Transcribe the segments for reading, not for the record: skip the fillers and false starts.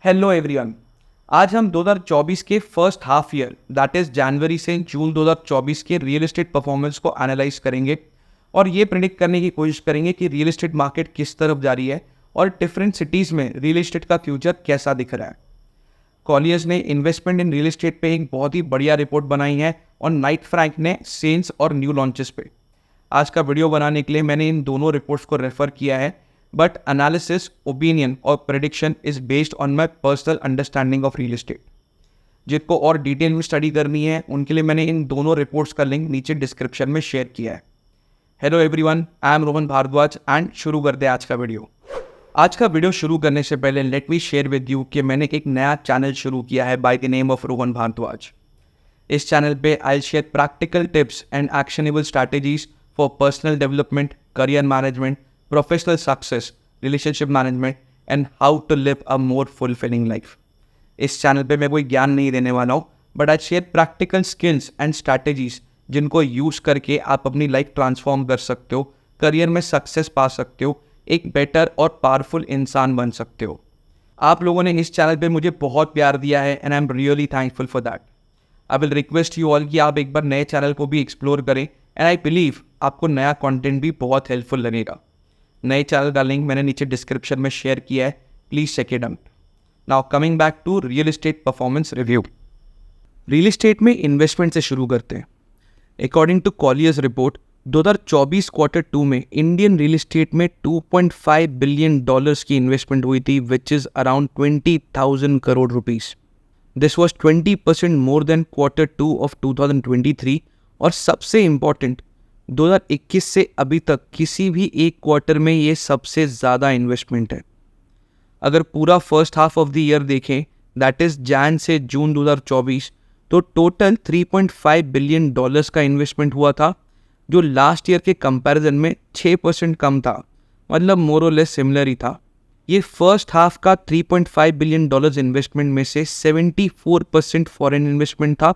Hello everyone. आज हम 2024 के first half year that is जनवरी से जून 2024 के रियल एस्टेट परफॉर्मेंस को एनालाइज करेंगे और ये प्रिडिक्ट करने की कोशिश करेंगे कि रियल एस्टेट मार्केट किस तरफ जा रही है और डिफरेंट सिटीज़ में रियल एस्टेट का फ्यूचर कैसा दिख रहा है। कॉलियर्स ने इन्वेस्टमेंट इन रियल एस्टेट पे एक बहुत ही बढ़िया रिपोर्ट बनाई है और नाइट फ्रैंक ने सेल्स और न्यू लॉन्चेस पे। आज का वीडियो बनाने के लिए मैंने इन दोनों रिपोर्ट्स को रेफर किया है, बट एनालिसिस, ओपिनियन और prediction is based on my personal understanding of real estate. जिनको और डिटेल में स्टडी करनी है उनके लिए मैंने इन दोनों रिपोर्ट्स का लिंक नीचे डिस्क्रिप्शन में शेयर किया है। Hello everyone, I am Rohan Bhardwaj and शुरू करते हैं आज का वीडियो। आज का वीडियो शुरू करने से पहले let me share with you कि मैंने एक नया चैनल शुरू किया है by the name of Rohan Bhardwaj. इस चैनल पे I share practical tips and actionable strategies for personal development, career management, professional success, relationship management and how to live a more fulfilling life. इस चैनल पे मैं कोई ज्ञान नहीं देने वाला हूँ, but I share practical skills and strategies जिनको यूज़ करके आप अपनी लाइफ ट्रांसफॉर्म कर सकते हो, करियर में सक्सेस पा सकते हो, एक बेटर और पावरफुल इंसान बन सकते हो। आप लोगों ने इस चैनल पे मुझे बहुत प्यार दिया है and I am really thankful for that. I will request you all कि आप एक बार नए चैनल को भी एक्सप्लोर करें एंड आई बिलीव आपको नया कंटेंट भी बहुत हेल्पफुल लगेगा। नए चैनल का लिंक मैंने नीचे डिस्क्रिप्शन में शेयर किया है, please check it out. Now coming back to real estate performance review. Real estate में इन्वेस्टमेंट से शुरू करते हैं। According to Colliers report 2024 quarter 2 में इंडियन रियल एस्टेट में $2.5 बिलियन की इन्वेस्टमेंट हुई थी, which is around 20,000 crore rupees. This was 20% more than quarter 2 of 2023 और सबसे इम्पॉर्टेंट 2021 से अभी तक किसी भी एक क्वार्टर में ये सबसे ज़्यादा इन्वेस्टमेंट है। अगर पूरा first half of the year देखें दैट इज़ जैन से जून 2024, तो टोटल $3.5 बिलियन का इन्वेस्टमेंट हुआ था, जो लास्ट ईयर के कंपैरिजन में 6% कम था, मतलब मोर और लेस सिमिलर ही था। ये फर्स्ट हाफ का $3.5 बिलियन इन्वेस्टमेंट में से 74% फॉरेन इन्वेस्टमेंट था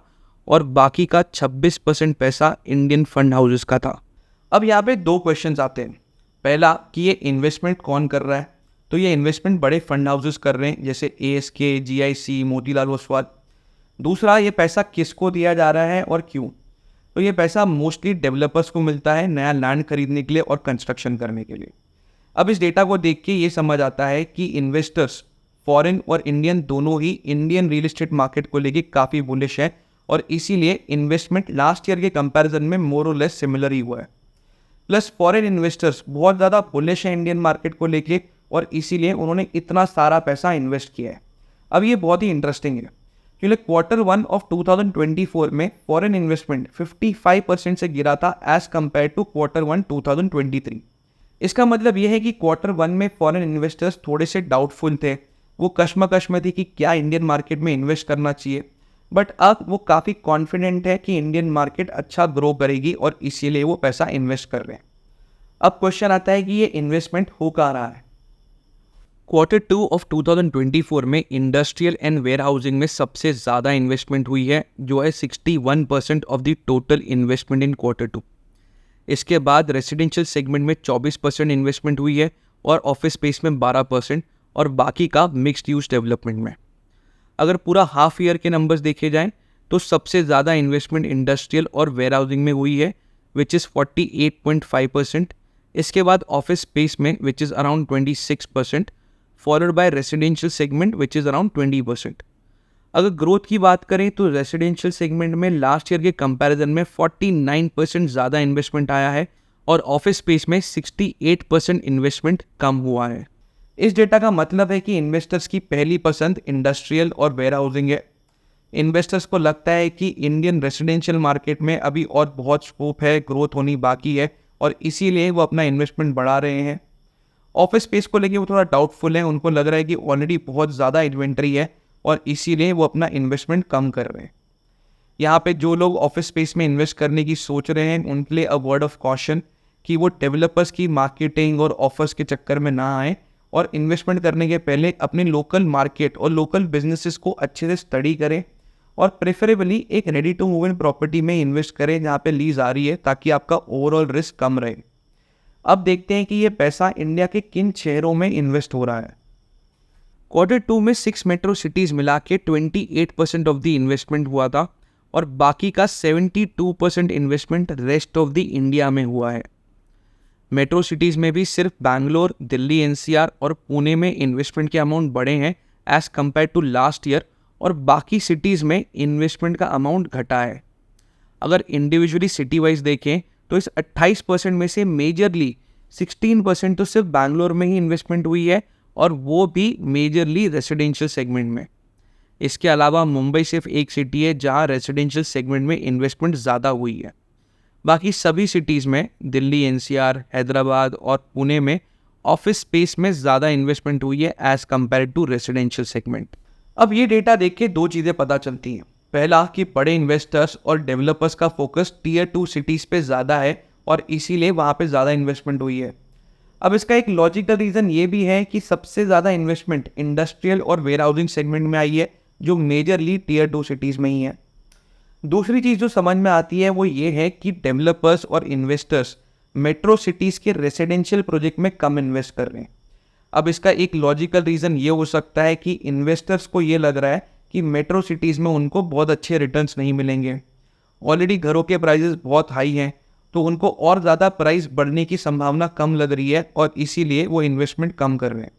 और बाकी का 26% पैसा इंडियन फंड हाउसेस का था। अब यहाँ पे दो क्वेश्चंस आते हैं। पहला कि ये इन्वेस्टमेंट कौन कर रहा है, तो ये इन्वेस्टमेंट बड़े फंड हाउसेस कर रहे हैं जैसे ASK, GIC, मोतीलाल ओसवाल। दूसरा, ये पैसा किसको दिया जा रहा है और क्यों, तो ये पैसा मोस्टली डेवलपर्स को मिलता है नया लैंड खरीदने के लिए और कंस्ट्रक्शन करने के लिए। अब इस डेटा को देख के ये समझ आता है कि इन्वेस्टर्स फॉरेन और इंडियन दोनों ही इंडियन रियल एस्टेट मार्केट को लेके काफ़ी बुलिश है और इसीलिए इन्वेस्टमेंट लास्ट ईयर के कंपैरिजन में मोर और लेस सिमिलर ही हुआ है। प्लस फॉरेन इन्वेस्टर्स बहुत ज़्यादा बुलिश है इंडियन मार्केट को लेके और इसीलिए उन्होंने इतना सारा पैसा इन्वेस्ट किया है। अब ये बहुत ही इंटरेस्टिंग है क्योंकि क्वार्टर 1 ऑफ 2024 में फॉरेन इन्वेस्टमेंट 55% से गिरा था एज कम्पेयर टू क्वार्टर 1 2023। इसका मतलब ये है कि क्वार्टर 1 में फॉरेन इन्वेस्टर्स थोड़े से डाउटफुल थे, वो कश्मकश में थी कि क्या इंडियन मार्केट में इन्वेस्ट करना चाहिए, बट अब वो काफ़ी कॉन्फिडेंट है कि इंडियन मार्केट अच्छा ग्रो करेगी और इसीलिए वो पैसा इन्वेस्ट कर रहे हैं। अब क्वेश्चन आता है कि ये इन्वेस्टमेंट हो कहाँ रहा है। क्वार्टर 2 ऑफ 2024 में इंडस्ट्रियल एंड वेयर हाउसिंग में सबसे ज़्यादा इन्वेस्टमेंट हुई है, जो है 61% of the total investment in quarter 2। इसके बाद रेजिडेंशियल सेगमेंट में 24% इन्वेस्टमेंट हुई है और ऑफिस स्पेस में 12% और बाकी का मिक्स्ड यूज डेवलपमेंट में। अगर पूरा हाफ ईयर के नंबर्स देखे जाएं तो सबसे ज़्यादा इन्वेस्टमेंट इंडस्ट्रियल और वेयर हाउसिंग में हुई है, विच इज़ 48.5%। इसके बाद ऑफिस स्पेस में which is around 26%, followed by residential segment which is around 20%। अगर ग्रोथ की बात करें तो रेजिडेंशियल सेगमेंट में लास्ट ईयर के कंपैरिजन में 49% ज़्यादा इन्वेस्टमेंट आया है और ऑफिस स्पेस में 68% इन्वेस्टमेंट कम हुआ है। इस डेटा का मतलब है कि इन्वेस्टर्स की पहली पसंद इंडस्ट्रियल और वेयर हाउसिंग है। इन्वेस्टर्स को लगता है कि इंडियन रेजिडेंशियल मार्केट में अभी और बहुत स्कोप है, ग्रोथ होनी बाकी है और इसीलिए वो अपना इन्वेस्टमेंट बढ़ा रहे हैं। ऑफिस स्पेस को लेके वो थोड़ा डाउटफुल है, उनको लग रहा है कि ऑलरेडी बहुत ज़्यादा इन्वेंट्री है और इसीलिए वो अपना इन्वेस्टमेंट कम कर रहे हैं। यहाँ पे जो लोग ऑफिस स्पेस में इन्वेस्ट करने की सोच रहे हैं उनके लिए अ वर्ड ऑफ कॉशन कि वो डेवलपर्स की मार्केटिंग और ऑफर्स के चक्कर में ना आए और इन्वेस्टमेंट करने के पहले अपने लोकल मार्केट और लोकल बिजनेसेस को अच्छे से स्टडी करें और प्रेफरेबली एक ready to move in property में इन्वेस्ट करें जहाँ पे लीज आ रही है, ताकि आपका ओवरऑल रिस्क कम रहे। अब देखते हैं कि ये पैसा इंडिया के किन शहरों में इन्वेस्ट हो रहा है। Q2 में 6 मेट्रो सिटीज़ मिला के 28% ऑफ द इन्वेस्टमेंट हुआ था और बाकी का 72% investment rest of the India में हुआ है। मेट्रो सिटीज़ में भी सिर्फ बैंगलोर, दिल्ली एनसीआर और पुणे में इन्वेस्टमेंट के अमाउंट बढ़े हैं as compared to last year, और बाकी सिटीज़ में इन्वेस्टमेंट का अमाउंट घटा है। अगर इंडिविजुअली सिटी वाइज देखें तो इस 28% में से मेजरली 16% तो सिर्फ बैंगलोर में ही इन्वेस्टमेंट हुई है, और वो भी मेजरली रेसिडेंशियल सेगमेंट में। इसके अलावा मुंबई सिर्फ एक सिटी है जहां रेसिडेंशियल सेगमेंट में इन्वेस्टमेंट ज़्यादा हुई है। बाकी सभी सिटीज़ में दिल्ली एनसीआर, हैदराबाद और पुणे में ऑफिस स्पेस में ज़्यादा इन्वेस्टमेंट हुई है as compared to residential segment. अब ये डेटा देख के दो चीज़ें पता चलती हैं। पहला कि बड़े इन्वेस्टर्स और डेवलपर्स का फोकस टीयर 2 सिटीज़ पे ज़्यादा है और इसीलिए वहाँ पे ज़्यादा इन्वेस्टमेंट हुई है। अब इसका एक लॉजिकल रीज़न ये भी है कि सबसे ज़्यादा इन्वेस्टमेंट इंडस्ट्रियल और वेयरहाउसिंग सेगमेंट में आई है, जो मेजरली टीयर 2 सिटीज़ में ही है। दूसरी चीज़ जो समझ में आती है वो ये है कि डेवलपर्स और इन्वेस्टर्स मेट्रो सिटीज़ के रेसिडेंशियल प्रोजेक्ट में कम इन्वेस्ट कर रहे हैं। अब इसका एक लॉजिकल रीज़न ये हो सकता है कि इन्वेस्टर्स को ये लग रहा है कि मेट्रो सिटीज़ में उनको बहुत अच्छे रिटर्न्स नहीं मिलेंगे। ऑलरेडी घरों के प्राइसेस बहुत हाई हैं, तो उनको और ज़्यादा प्राइस बढ़ने की संभावना कम लग रही है और इसीलिए वो इन्वेस्टमेंट कम कर रहे हैं।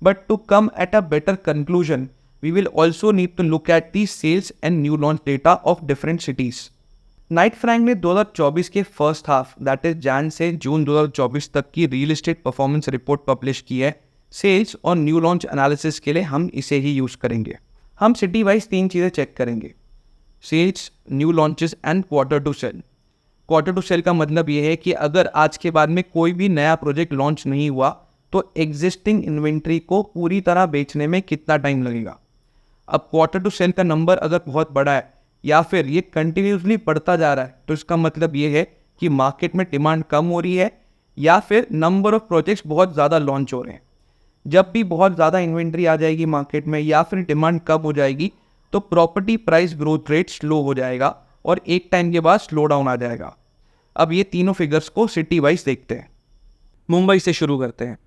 But to come at a better conclusion, we will also need to look at the sales and new launch data of different cities. Knight Frank ने 2024 के first half that is Jain से जून 2024 तक की real estate performance report publish की है। Sales और new launch analysis के लिए हम इसे ही यूज़ करेंगे। हम सिटी वाइज 3 चीज़ें चेक करेंगे: sales, new launches and quarter to sell. Quarter to sell का मतलब ये है कि अगर आज के बाद में कोई भी नया प्रोजेक्ट लॉन्च नहीं हुआ तो एग्जिस्टिंग इन्वेंट्री को पूरी तरह बेचने में कितना टाइम लगेगा। अब क्वार्टर टू सेल का नंबर अगर बहुत बड़ा है या फिर ये कंटिन्यूसली बढ़ता जा रहा है तो इसका मतलब ये है कि मार्केट में डिमांड कम हो रही है या फिर नंबर ऑफ प्रोजेक्ट्स बहुत ज़्यादा लॉन्च हो रहे हैं। जब भी बहुत ज़्यादा इन्वेंट्री आ जाएगी मार्केट में या फिर डिमांड कम हो जाएगी तो property price growth rate slow हो जाएगा और एक टाइम के बाद स्लो डाउन आ जाएगा। अब ये तीनों फिगर्स को सिटी वाइज देखते हैं। मुंबई से शुरू करते हैं।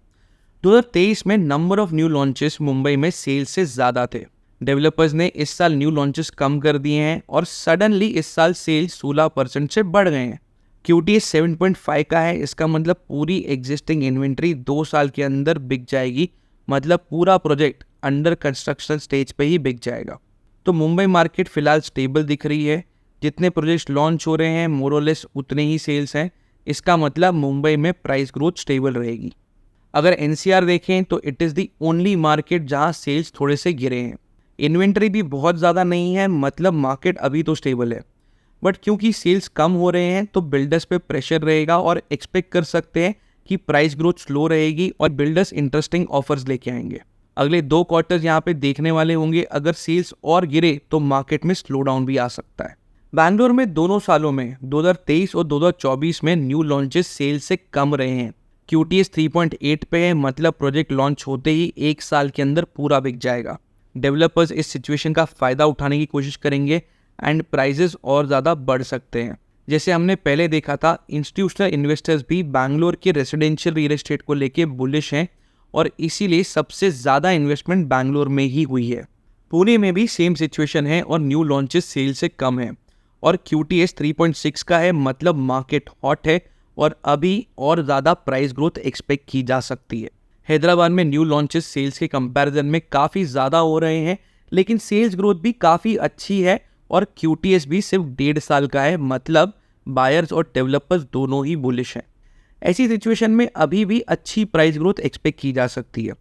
2023 में number of new launches Mumbai में सेल्स से ज़्यादा थे। डेवलपर्स ने इस साल न्यू लॉन्चेस कम कर दिए हैं और सडनली इस साल सेल्स 16% से बढ़ गए हैं। QTS 7.5 का है, इसका मतलब पूरी एग्जिस्टिंग इन्वेंट्री 2 साल के अंदर बिक जाएगी, मतलब पूरा प्रोजेक्ट अंडर कंस्ट्रक्शन स्टेज पे ही बिक जाएगा। तो मुंबई मार्केट फिलहाल स्टेबल दिख रही है। जितने प्रोजेक्ट्स लॉन्च हो रहे हैं मोरलेस उतने ही सेल्स हैं। इसका मतलब मुंबई में प्राइस ग्रोथ स्टेबल रहेगी। अगर NCR देखें तो it is the only market जहां सेल्स थोड़े से गिरे हैं। इन्वेंट्री भी बहुत ज़्यादा नहीं है, मतलब मार्केट अभी तो स्टेबल है। बट क्योंकि सेल्स कम हो रहे हैं तो बिल्डर्स पे प्रेशर रहेगा और एक्सपेक्ट कर सकते हैं कि प्राइस ग्रोथ स्लो रहेगी और बिल्डर्स इंटरेस्टिंग ऑफर्स लेके आएंगे। अगले 2 क्वार्टर्स यहाँ पे देखने वाले होंगे। अगर सेल्स और गिरे तो मार्केट में स्लो डाउन भी आ सकता है। बैंगलोर में दोनों सालों में 2023 और 2024 में न्यू लॉन्चेस सेल्स से कम रहे हैं। QTS 3.8 पे है, मतलब प्रोजेक्ट लॉन्च होते ही 1 साल के अंदर पूरा बिक जाएगा। डेवलपर्स इस सिचुएशन का फ़ायदा उठाने की कोशिश करेंगे एंड प्राइजेस और ज़्यादा बढ़ सकते हैं। जैसे हमने पहले देखा था, इंस्टीट्यूशनल इन्वेस्टर्स भी बैंगलोर के रेसिडेंशियल रियल एस्टेट को लेके बुलिश हैं और इसीलिए सबसे ज़्यादा इन्वेस्टमेंट बैंगलोर में ही हुई है। पुणे में भी सेम सिचुएशन है और न्यू लॉन्चेस सेल से कम है और QTS 3.6 का है, मतलब मार्केट हॉट है और अभी और ज़्यादा प्राइस ग्रोथ एक्सपेक्ट की जा सकती है। हैदराबाद में न्यू लॉन्चेस सेल्स के कंपैरिजन में काफ़ी ज़्यादा हो रहे हैं, लेकिन सेल्स ग्रोथ भी काफ़ी अच्छी है और QTS भी सिर्फ 1.5 साल का है, मतलब बायर्स और डेवलपर्स दोनों ही बुलिश हैं। ऐसी सिचुएशन में अभी भी अच्छी प्राइस ग्रोथ एक्सपेक्ट की जा सकती है,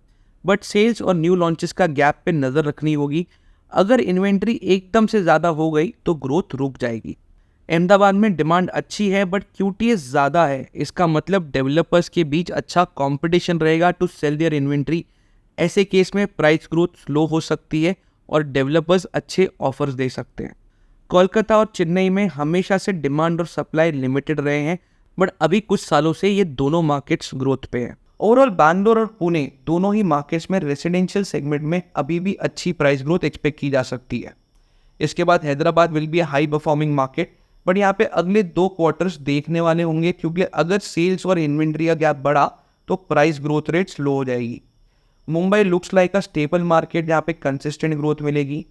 बट सेल्स और न्यू लॉन्चेस का गैप पे नज़र रखनी होगी। अगर इन्वेंट्री एकदम से ज़्यादा हो गई तो ग्रोथ रुक जाएगी। अहमदाबाद में डिमांड अच्छी है बट QTS ज़्यादा है, इसका मतलब डेवलपर्स के बीच अच्छा कंपटीशन रहेगा टू सेल देयर इन्वेंट्री। ऐसे केस में प्राइस ग्रोथ स्लो हो सकती है और डेवलपर्स अच्छे ऑफर्स दे सकते हैं। कोलकाता और चेन्नई में हमेशा से डिमांड और सप्लाई लिमिटेड रहे हैं, बट अभी कुछ सालों से ये दोनों मार्केट्स ग्रोथ पे हैं। ओवरऑल बैंगलोर और पुणे दोनों ही मार्केट्स में रेसिडेंशियल सेगमेंट में अभी भी अच्छी प्राइस ग्रोथ एक्सपेक्ट की जा सकती है। इसके बाद Hyderabad will be a high performing market, but यहाँ पे अगले 2 क्वार्टर्स देखने वाले होंगे क्योंकि अगर सेल्स और इन्वेंट्री का गैप बढ़ा तो प्राइस ग्रोथ रेट स्लो हो जाएगी। Mumbai looks like a stable market जहाँ पे कंसिस्टेंट ग्रोथ मिलेगी।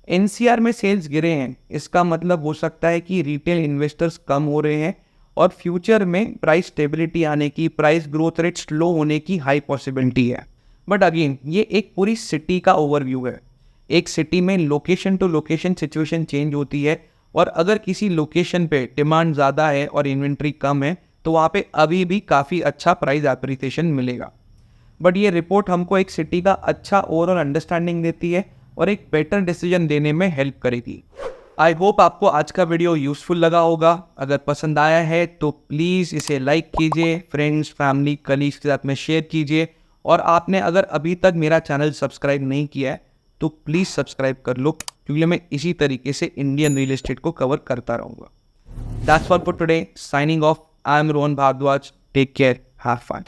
एनसीआर में सेल्स गिरे हैं, इसका मतलब हो सकता है कि रिटेल इन्वेस्टर्स कम हो रहे हैं और फ्यूचर में प्राइस स्टेबिलिटी आने की, प्राइस ग्रोथ रेट स्लो होने की हाई पॉसिबिलिटी है। बट अगेन ये एक पूरी सिटी का ओवरव्यू है। एक सिटी में location to location situation change होती है और अगर किसी लोकेशन पे डिमांड ज़्यादा है और इन्वेंट्री कम है तो वहाँ पे अभी भी काफ़ी अच्छा प्राइस एप्रिसिएशन मिलेगा। बट ये रिपोर्ट हमको एक सिटी का अच्छा ओवरऑल अंडरस्टैंडिंग देती है और एक बेटर डिसीजन देने में हेल्प करेगी। आई होप आपको आज का वीडियो यूज़फुल लगा होगा। अगर पसंद आया है तो प्लीज़ इसे लाइक कीजिए, फ्रेंड्स, फैमिली, कलीग्स के साथ में शेयर कीजिए और आपने अगर अभी तक मेरा चैनल सब्सक्राइब नहीं किया है तो प्लीज़ सब्सक्राइब कर लो, क्योंकि मैं इसी तरीके से इंडियन रियल एस्टेट को कवर करता रहूँगा। That's all for today, signing off. I am Rohan Bhardwaj. Take care, have fun.